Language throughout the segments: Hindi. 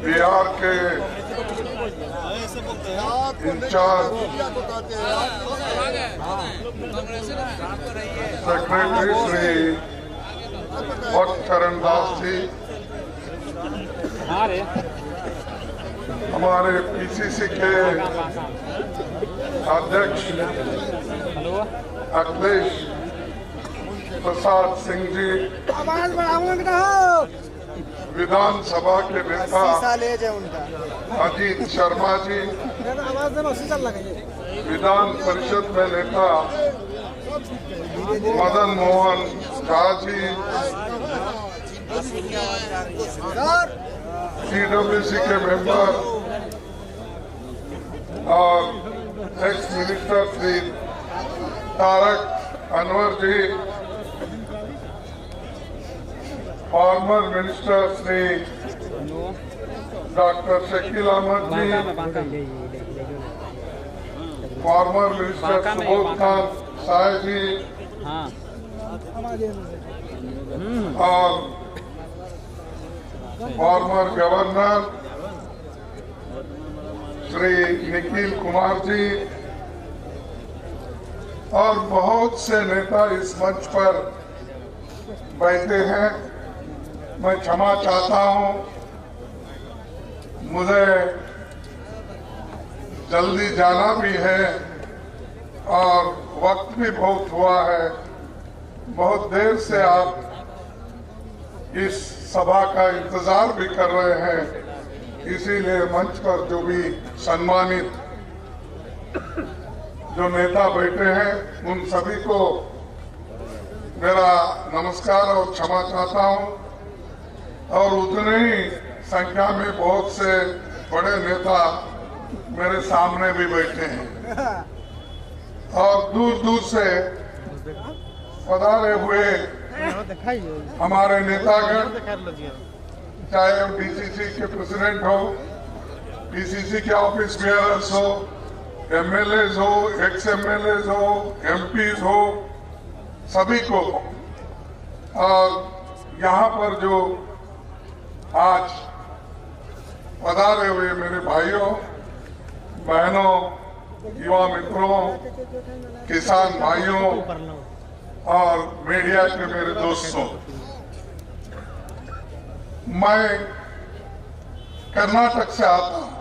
बिहार के इंचार्ज सेक्रेटरी श्री भट्ट चरण दास जी, हमारे पीसीसी के अध्यक्ष अखिलेश प्रसाद सिंह जी, विधानसभा के नेता अजीत शर्मा जी, विधान परिषद में नेता मदन मोहन झा जी, CWC के मेंबर और ex minister Shri Tarak Anwar ji, former minister Shri doctor Shakeel Ahmad ji, former minister Subodh Khan Sahay ji और फॉर्मर गवर्नर श्री निखिल कुमार जी और बहुत से नेता इस मंच पर बैठे हैं। मैं क्षमा चाहता हूं, मुझे जल्दी जाना भी है और वक्त भी बहुत हुआ है। बहुत देर से आप इस सभा का इंतजार भी कर रहे हैं, इसीलिए मंच पर जो भी सम्मानित जो नेता बैठे हैं उन सभी को मेरा नमस्कार और क्षमा चाहता हूं। और उतने ही संख्या में बहुत से बड़े नेता मेरे सामने भी बैठे हैं और दूर दूर से पधारे हुए हमारे नेतागण, चाहे वो डीसीसी के प्रेसिडेंट हो, पीसीसी के ऑफिस बेयरर्स हो, एमएलएज हो, एक्स एमएलएज हो, एमपीज हो, सभी को, और यहाँ पर जो आज पधारे हुए मेरे भाइयों बहनों, युवा मित्रों, किसान भाइयों और मीडिया के मेरे दोस्तों, मैं कर्नाटक से आता हूं,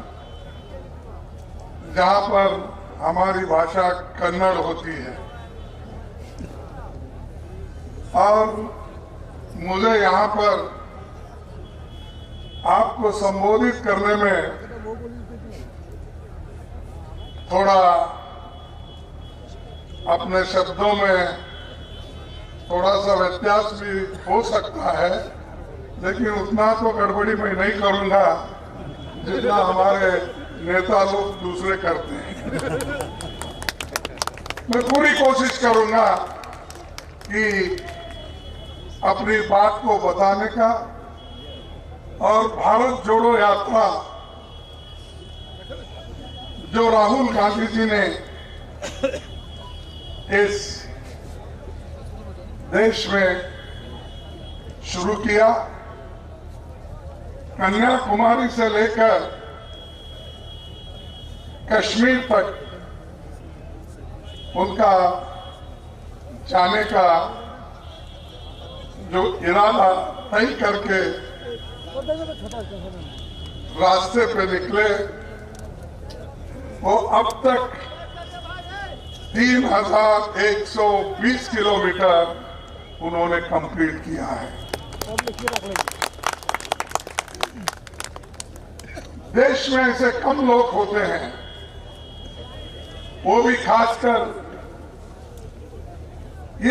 जहां पर हमारी भाषा कन्नड़ होती है और मुझे यहां पर आपको संबोधित करने में थोड़ा अपने शब्दों में थोड़ा सा व्यत्यास भी हो सकता है, लेकिन उतना तो गड़बड़ी मैं नहीं करूंगा जितना हमारे नेता लोग दूसरे करते हैं। मैं पूरी कोशिश करूंगा कि अपनी बात को बताने का, और भारत जोड़ो यात्रा जो राहुल गांधी जी ने इस देश में शुरू किया, कन्याकुमारी से लेकर कश्मीर तक उनका जाने का जो इरादा तय करके रास्ते पे निकले, वो अब तक 3120 किलोमीटर उन्होंने कंप्लीट किया है। देश में ऐसे कम लोग होते हैं, वो भी खासकर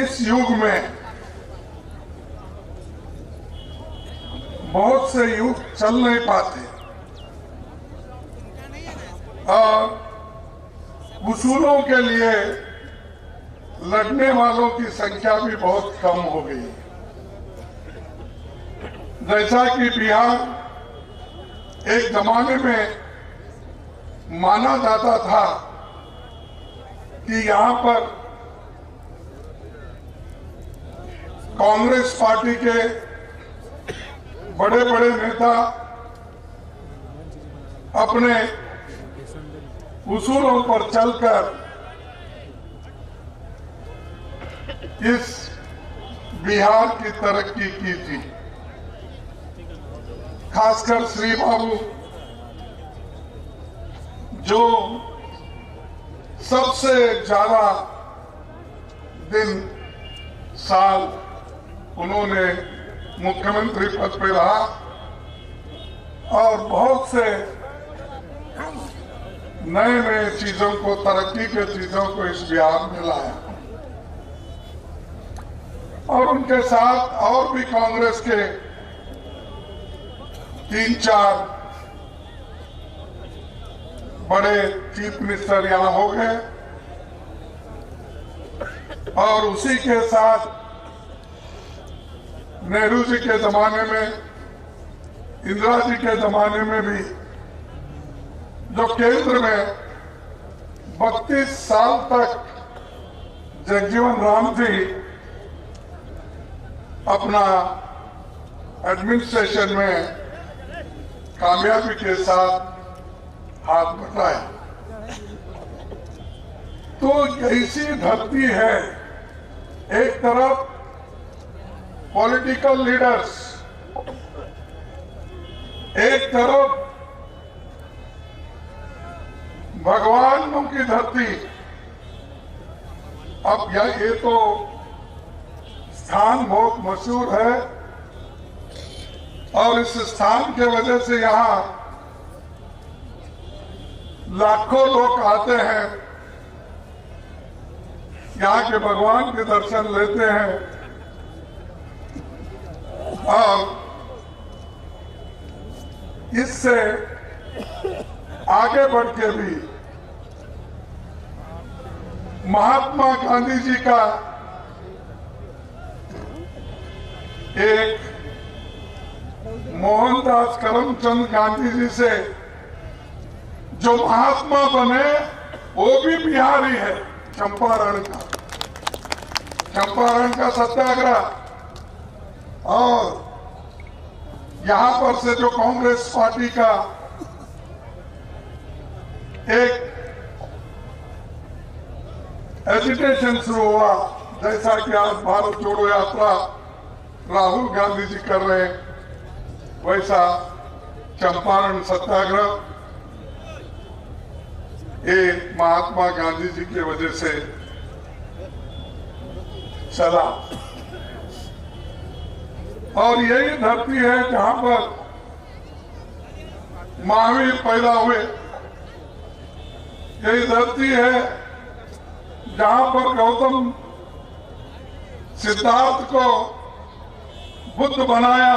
इस युग में। बहुत से युग चल नहीं पाते और उसूलों के लिए लड़ने वालों की संख्या भी बहुत कम हो गई। जैसा कि बिहार एक जमाने में माना जाता था कि यहां पर कांग्रेस पार्टी के बड़े बड़े नेता अपने उसूलों पर चलकर इस बिहार की तरक्की की थी। खासकर श्री बाबू जो सबसे ज्यादा दिन साल उन्होंने मुख्यमंत्री पद पे रहा और बहुत से नए नए चीजों को, तरक्की के चीजों को इस बिहार में लाया और उनके साथ और भी कांग्रेस के 3-4 बड़े चीफ मिनिस्टर यहां हो गए और उसी के साथ नेहरू जी के जमाने में, इंदिरा जी के जमाने में भी जो केंद्र में 32 साल तक जगजीवन राम जी अपना एडमिनिस्ट्रेशन में कामयाबी के साथ हाथ बटाया। तो ऐसी धरती है, एक तरफ पॉलिटिकल लीडर्स, एक तरफ भगवानों की धरती। अब ये तो स्थान बहुत मशहूर है और इस स्थान के वजह से यहाँ लाखों लोग आते हैं, यहाँ के भगवान के दर्शन लेते हैं और इससे आगे बढ़ के भी महात्मा गांधी जी का एक मोहनदास करमचंद गांधी जी से जो महात्मा बने वो भी बिहारी है। चंपारण का सत्याग्रह और यहां पर से जो कांग्रेस पार्टी का एक एजिटेशन शुरू हुआ, जैसा कि आज भारत जोड़ो यात्रा राहुल गांधी जी कर रहे हैं, वैसा चंपारण सत्याग्रह ये महात्मा गांधी जी की वजह से चला और यही धरती है जहां पर महावीर पैदा हुए। यही धरती है जहां पर गौतम सिद्धार्थ को बुद्ध बनाया,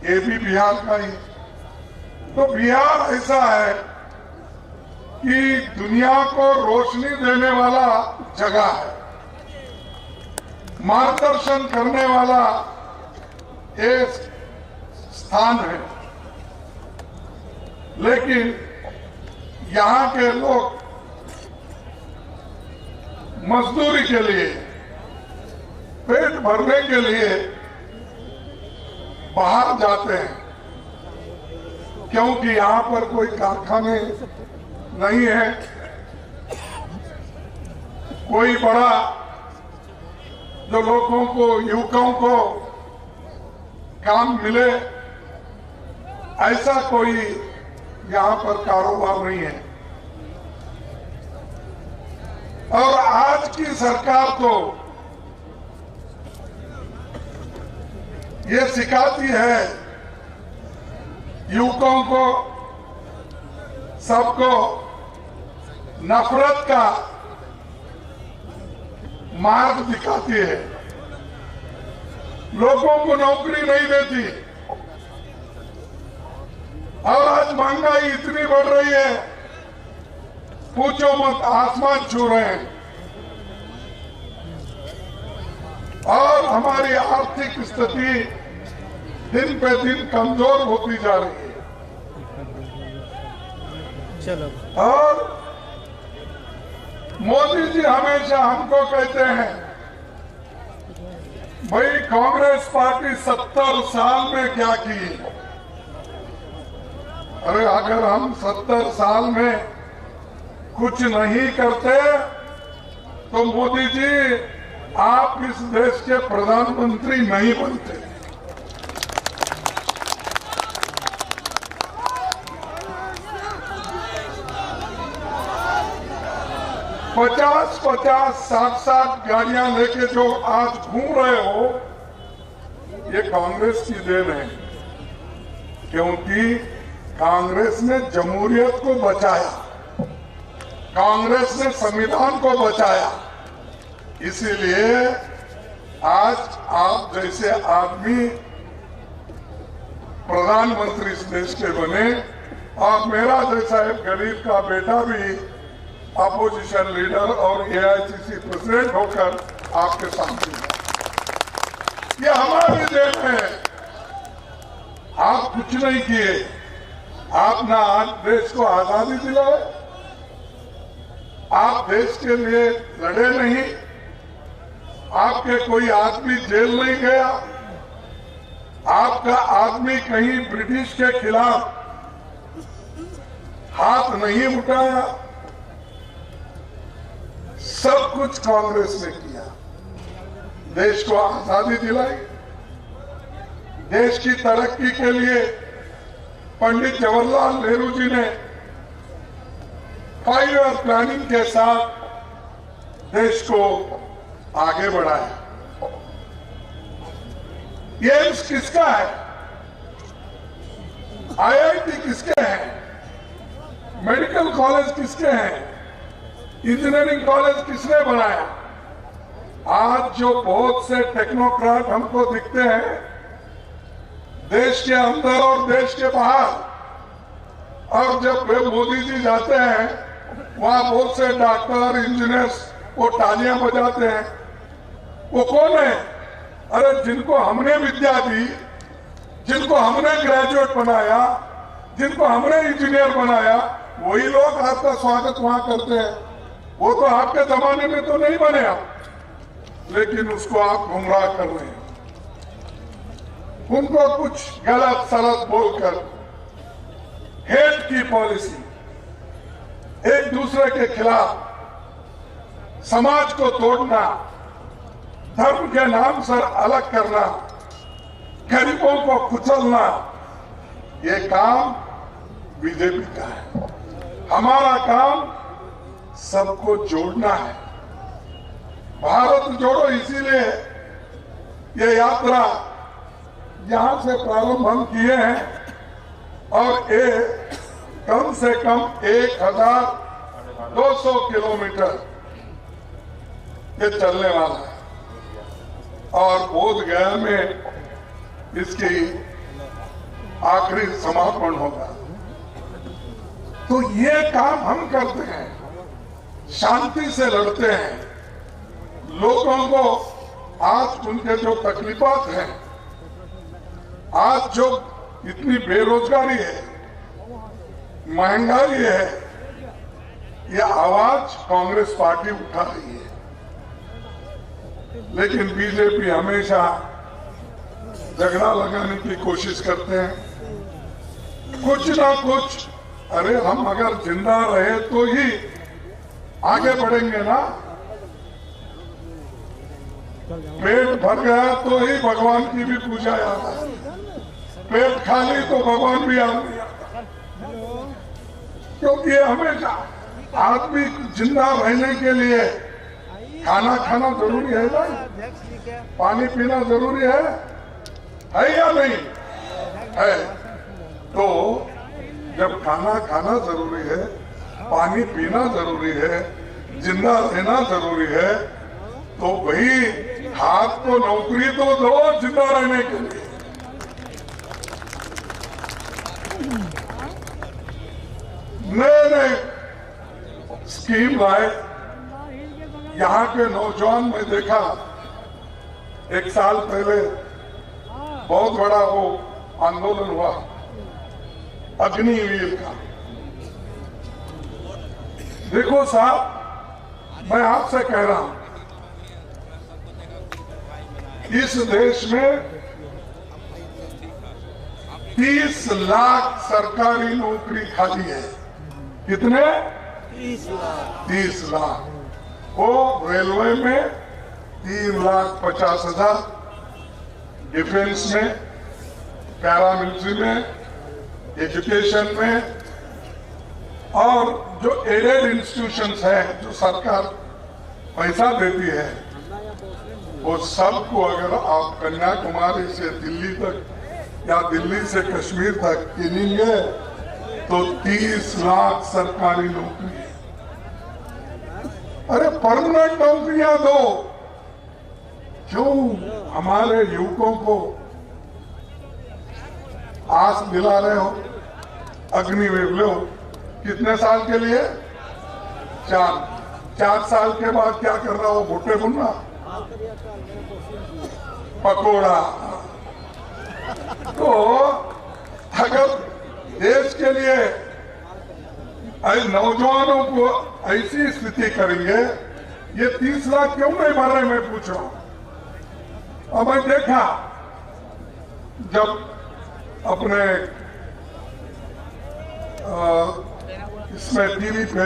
ये भी बिहार का ही। तो बिहार ऐसा है कि दुनिया को रोशनी देने वाला जगह है, मार्गदर्शन करने वाला एक स्थान है। लेकिन यहाँ के लोग मजदूरी के लिए, पेट भरने के लिए बाहर जाते हैं, क्योंकि यहाँ पर कोई कारखाने नहीं है, कोई बड़ा जो लोगों को, युवकों को काम मिले, ऐसा कोई यहाँ पर कारोबार नहीं है। और आज की सरकार तो ये सिखाती है युवकों को, सबको नफरत का मार्ग दिखाती है, लोगों को नौकरी नहीं देती। और आज महंगाई इतनी बढ़ रही है, पूछो मत, आसमान छू रहे हैं। और हमारी आर्थिक स्थिति दिन पे दिन कमजोर होती जा रही है। चलो। और मोदी जी हमेशा हमको कहते हैं, भाई कांग्रेस पार्टी 70 साल में क्या की, अरे अगर हम 70 साल में कुछ नहीं करते तो मोदी जी आप इस देश के प्रधानमंत्री नहीं बनते। पचास 60 गाड़ियां लेके जो आज घूम रहे हो, ये कांग्रेस की देन है, क्योंकि कांग्रेस ने जमहूरियत को बचाया, कांग्रेस ने संविधान को बचाया। इसीलिए आज आप जैसे आदमी प्रधानमंत्री इस देश के बने और मेरा जैसा एक गरीब का बेटा भी अपोजिशन लीडर और एआईसीसी प्रेसिडेंट होकर आपके सामने है। ये हमारी देन है। आप कुछ नहीं किए, आप ना देश को आजादी दिलाए, आप देश के लिए लड़े नहीं, आपके कोई आदमी जेल नहीं गया, आपका आदमी कहीं ब्रिटिश के खिलाफ हाथ नहीं उठाया। सब कुछ कांग्रेस ने किया, देश को आजादी दिलाई। देश की तरक्की के लिए पंडित जवाहरलाल नेहरू जी ने 5 ईयर प्लानिंग के साथ देश को आगे बढ़ाया। एम्स किसका है? आईआईटी किसके हैं? मेडिकल कॉलेज किसके हैं? इंजीनियरिंग कॉलेज किसने बनाया? आज जो बहुत से टेक्नोक्रेट हमको दिखते हैं देश के अंदर और देश के बाहर, और जब मोदी जी जाते हैं वहां बहुत से डॉक्टर इंजीनियर्स वो तालियां बजाते हैं। वो कौन है? अरे जिनको हमने विद्या दी, जिनको हमने ग्रेजुएट बनाया, जिनको हमने इंजीनियर बनाया, वही लोग आपका स्वागत वहां करते हैं। वो तो आपके जमाने में तो नहीं बने आप, लेकिन उसको आप गुमराह कर रहे हैं। उनको कुछ गलत सलत बोलकर हेट की पॉलिसी, एक दूसरे के खिलाफ समाज को तोड़ना, धर्म के नाम से अलग करना, गरीबों को कुचलना, ये काम बीजेपी का है। हमारा काम सबको जोड़ना है। भारत जोड़ो, इसीलिए ये यात्रा यहां से प्रारंभ हम किए हैं और ये कम से कम 1200 किलोमीटर ये चलने वाला है और बोधगया में इसकी आखिरी समापन होगा। तो ये काम हम करते हैं, शांति से लड़ते हैं। लोगों को आज उनके जो तकलीफात हैं, आज जो इतनी बेरोजगारी है, महंगाई है, ये आवाज कांग्रेस पार्टी उठा रही है। लेकिन बीजेपी हमेशा झगड़ा लगाने की कोशिश करते हैं, कुछ ना कुछ। अरे हम अगर जिंदा रहे तो ही आगे बढ़ेंगे ना। पेट भर गया तो ही भगवान की भी पूजा याद आती है, पेट खाली तो भगवान भी याद नहीं आता। क्योंकि हमेशा आदमी जिंदा रहने के लिए खाना खाना जरूरी है ना, पानी पीना जरूरी है या नहीं है? तो जब खाना खाना जरूरी है, पानी पीना जरूरी है, जिंदा रहना जरूरी है, तो भाई हाथ को नौकरी तो दो जिंदा रहने के लिए। नए नए स्कीम लाए। यहाँ के नौजवान में देखा, एक साल पहले बहुत बड़ा वो आंदोलन हुआ अग्निवीर का। देखो साहब, मैं आपसे कह रहा हूं, इस देश में 30 लाख सरकारी नौकरी खाली है। कितने? 30 लाख। वो रेलवे में 3,50,000, डिफेंस में, पैरामिलिट्री में, एजुकेशन में, और जो एडेड इंस्टीट्यूशंस हैं जो सरकार पैसा देती है, वो सबको अगर आप कन्याकुमारी से दिल्ली तक या दिल्ली से कश्मीर तक गिनेंगे तो 30 लाख सरकारी नौकरी है। अरे परमानेंट नौकरियां दो। क्यों हमारे युवकों को आस दिला रहे हो? अग्निवीर लो, कितने साल के लिए? 4 साल के बाद क्या कर रहा हो? भुट्टे भुनना, पकोड़ा। तो अगर देश के लिए नौजवानों को ऐसी स्थिति करेंगे, ये 30 लाख क्यों नहीं भर रहे, मैं पूछ रहा हूं। और मैं देखा जब अपने इसमें टीवी पे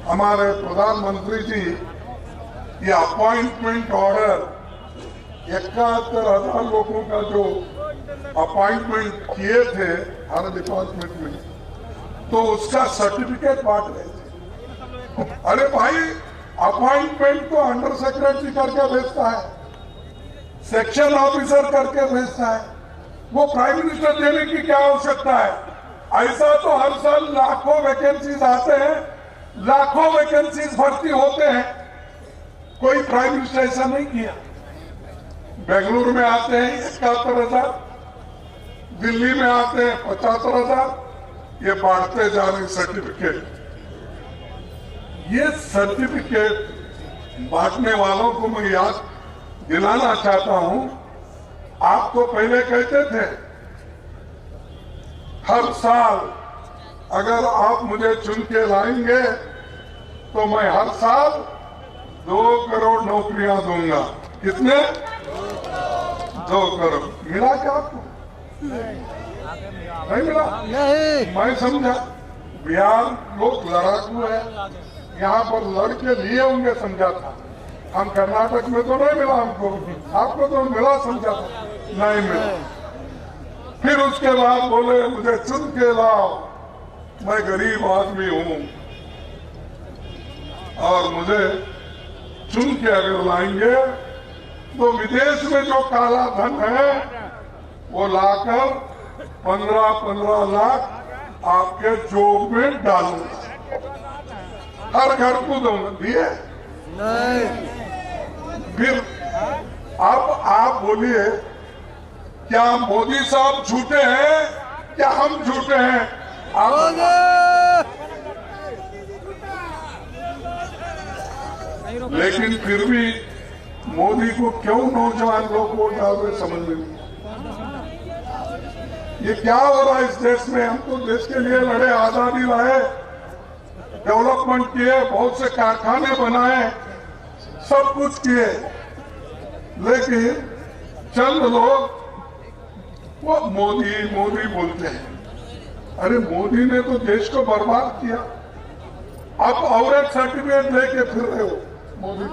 हमारे प्रधानमंत्री जी ये अपॉइंटमेंट ऑर्डर 71,000 लोगों का जो अपॉइंटमेंट किए थे हर डिपार्टमेंट में, तो उसका सर्टिफिकेट बांट रहे थे। अरे भाई, अपॉइंटमेंट तो अंडर सेक्रेटरी करके भेजता है, सेक्शन ऑफिसर करके भेजता है, वो प्राइम मिनिस्टर देने की क्या आवश्यकता है? ऐसा तो हर साल लाखों वैकेंसीज आते हैं, लाखों वैकेंसीज भर्ती होते हैं, कोई प्राइम मिनिस्टर ऐसा नहीं किया। बेंगलुरु में आते हैं 71,000, दिल्ली में आते हैं 75,000, ये बांटते जा रहे सर्टिफिकेट। ये सर्टिफिकेट बांटने वालों को मैं याद दिलाना चाहता हूं। आप तो पहले कहते थे हर साल अगर आप मुझे चुन के लाएंगे तो मैं हर साल 2 करोड़ नौकरियां दूंगा। कितने? 2 करोड़। मिला क्या आपको? नहीं मिला। नहीं। मैं समझा बिहार लोग लड़ाकू है, यहाँ पर लड़के लिए होंगे समझा था। हम कर्नाटक में तो नहीं मिला हमको, आपको तो मिला समझा था, नहीं मिला। फिर उसके बाद बोले मुझे चुन के लाओ, मैं गरीब आदमी हूं और मुझे चुन के अगर लाएंगे तो विदेश में जो काला धन है वो लाकर 15-15 लाख आपके जोब में डालूंगा, हर घर को दूंगा। दिए नहीं। फिर अब आप बोलिए क्या मोदी साहब झूठे हैं क्या हम झूठे हैं? लेकिन फिर भी मोदी को क्यों नौजवान लोग वोट डाल रहे समझ में नहीं। ये क्या हो रहा है इस देश में? हम तो देश के लिए लड़े, आजादी लाए, डेवलपमेंट किए, बहुत से कारखाने बनाए, सब कुछ किए, लेकिन चंद लोग वो मोदी मोदी बोलते हैं। अरे मोदी ने तो देश को बर्बाद किया, अब और एक सर्टिफिकेट लेके फिर रहे हो मोदी।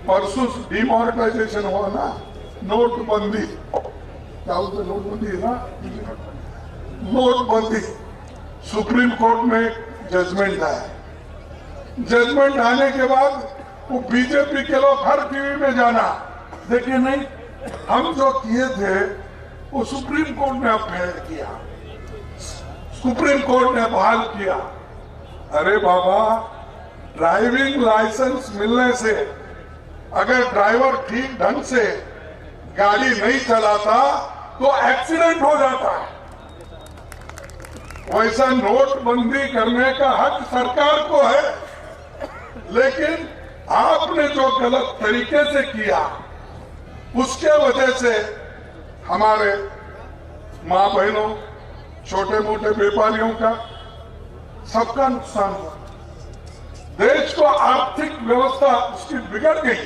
परसों डिमोनेटाइजेशन हुआ ना, नोटबंदी, क्या बोलते नोटबंदी है ना, नोटबंदी। सुप्रीम कोर्ट में जजमेंट आया, जजमेंट आने के बाद वो बीजेपी के लोग हर टीवी में जाना, देखिए नहीं हम जो किए थे वो सुप्रीम कोर्ट ने अपहेल किया, सुप्रीम कोर्ट ने बहाल किया। अरे बाबा, ड्राइविंग लाइसेंस मिलने से अगर ड्राइवर ठीक ढंग से गाड़ी नहीं चलाता तो एक्सीडेंट हो जाता है। वैसा नोटबंदी करने का हक सरकार को है, लेकिन आपने जो गलत तरीके से किया उसके वजह से हमारे मां बहनों, छोटे मोटे व्यापारियों का, सबका नुकसान हुआ। देश को आर्थिक व्यवस्था उसकी बिगड़ गई,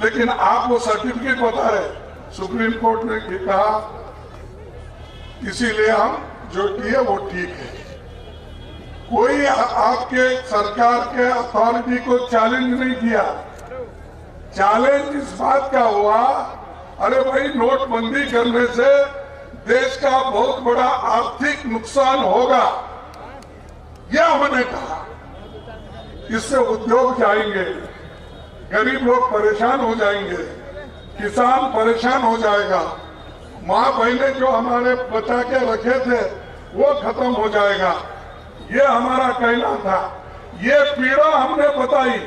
लेकिन आप वो सर्टिफिकेट बता रहे सुप्रीम कोर्ट ने कहा, इसीलिए हम जो किए वो ठीक है। कोई आपके सरकार के अथॉरिटी को चैलेंज नहीं किया। चैलेंज इस बात का हुआ, अरे भाई नोटबंदी करने से देश का बहुत बड़ा आर्थिक नुकसान होगा, यह हमने कहा। इससे उद्योग जाएंगे, गरीब लोग परेशान हो जाएंगे, किसान परेशान हो जाएगा, माँ बहनें जो हमारे बचा के रखे थे वो खत्म हो जाएगा, ये हमारा कहना था। ये पीड़ा हमने बताई,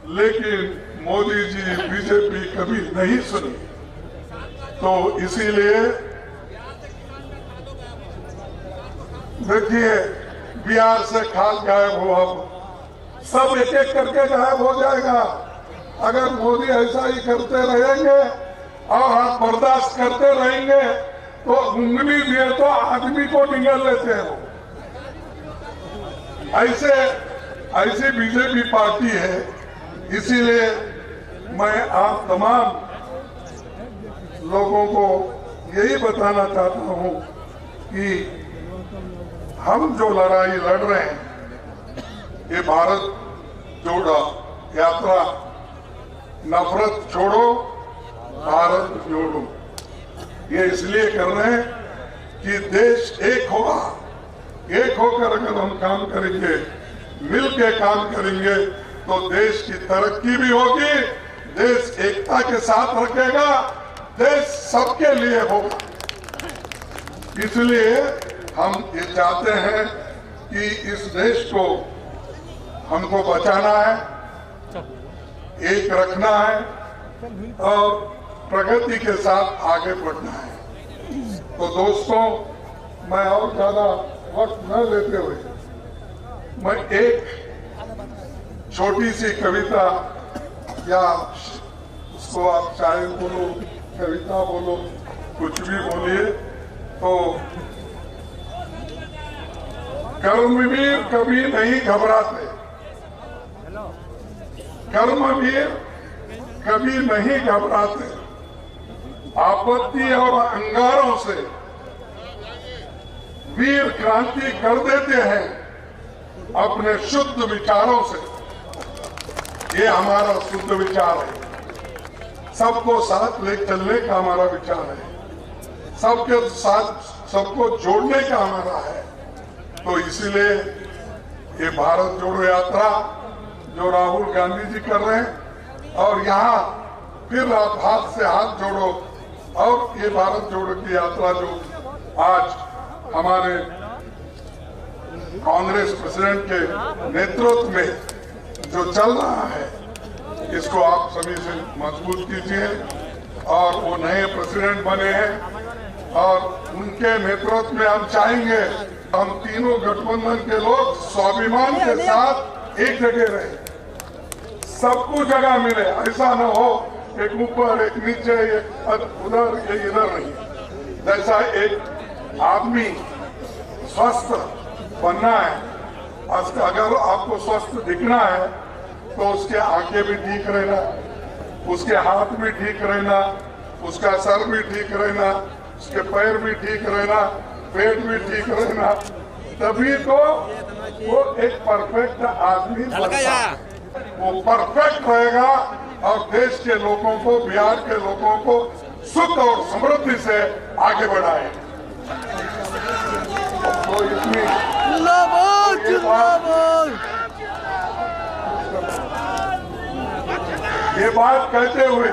लेकिन मोदी जी बीजेपी कभी नहीं सुनी। तो इसीलिए देखिए, बिहार से खाद गायब हुआ, सब एक एक करके गायब हो जाएगा। अगर मोदी ऐसा ही करते रहेंगे और आप बर्दाश्त करते रहेंगे तो उंगली दिए तो आदमी को निगल लेते हैं। ऐसी बीजेपी पार्टी है। इसीलिए मैं आप तमाम लोगों को यही बताना चाहता हूं कि हम जो लड़ाई लड़ रहे हैं, ये भारत जोड़ो यात्रा, नफरत छोड़ो भारत जोड़ो, ये इसलिए कर रहे हैं कि देश एक होगा। एक होकर अगर हम काम करेंगे, मिल के काम करेंगे, तो देश की तरक्की भी होगी, देश एकता के साथ रखेगा, देश सबके लिए होगा। इसलिए हम ये चाहते हैं कि इस देश को हमको बचाना है, एक रखना है और प्रगति के साथ आगे बढ़ना है। तो दोस्तों, मैं और ज्यादा वक्त न लेते हुए मैं एक छोटी सी कविता, या उसको आप शायर बोलो, कविता बोलो, कुछ भी बोलिए, तो कर्मवीर कभी नहीं घबराते, कर्मवीर कभी नहीं घबराते, आपत्ति और अंगारों से वीर क्रांति कर देते हैं अपने शुद्ध विचारों से। ये हमारा शुद्ध विचार है, सबको साथ ले चलने का हमारा विचार है, सबके साथ सबको जोड़ने का हमारा है। तो इसीलिए ये भारत जोड़ो यात्रा जो राहुल गांधी जी कर रहे हैं, और यहाँ फिर आप हाथ से हाथ जोड़ो, और ये भारत जोड़ो की यात्रा जो आज हमारे कांग्रेस प्रेसिडेंट के नेतृत्व में जो चल रहा है, इसको आप सभी से मजबूत कीजिए। और वो नए प्रेसिडेंट बने हैं और उनके नेतृत्व में हम चाहेंगे हम तीनों गठबंधन के लोग स्वाभिमान के साथ एक जगह रहे, सबको जगह मिले। ऐसा न हो एक ऊपर एक नीचे, एक उधर एक इधर नहीं। जैसा एक आदमी स्वस्थ बनना है, अगर आपको स्वस्थ दिखना है तो उसके आंखें भी ठीक रहना, उसके हाथ भी ठीक रहना, उसका सर भी ठीक रहना, उसके पैर भी ठीक रहना, पेट भी ठीक रहना, तभी तो वो एक परफेक्ट आदमी बनता है। वो परफेक्ट रहेगा और देश के लोगों को, बिहार के लोगों को सुख और समृद्धि से आगे बढ़ाए। तो इतनी ये बात कहते हुए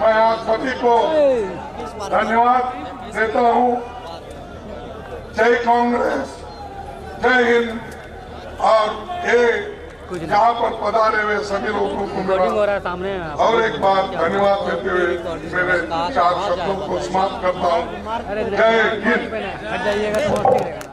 मैं आप सभी को धन्यवाद देता हूँ। जय कांग्रेस, जय हिंद। और ये यहाँ पर पधारे हुए सभी लोगों को मेरा और एक बार धन्यवाद देते हुए मेरे 4 शब्दों को समाप्त करता हूँ। जय हिंद।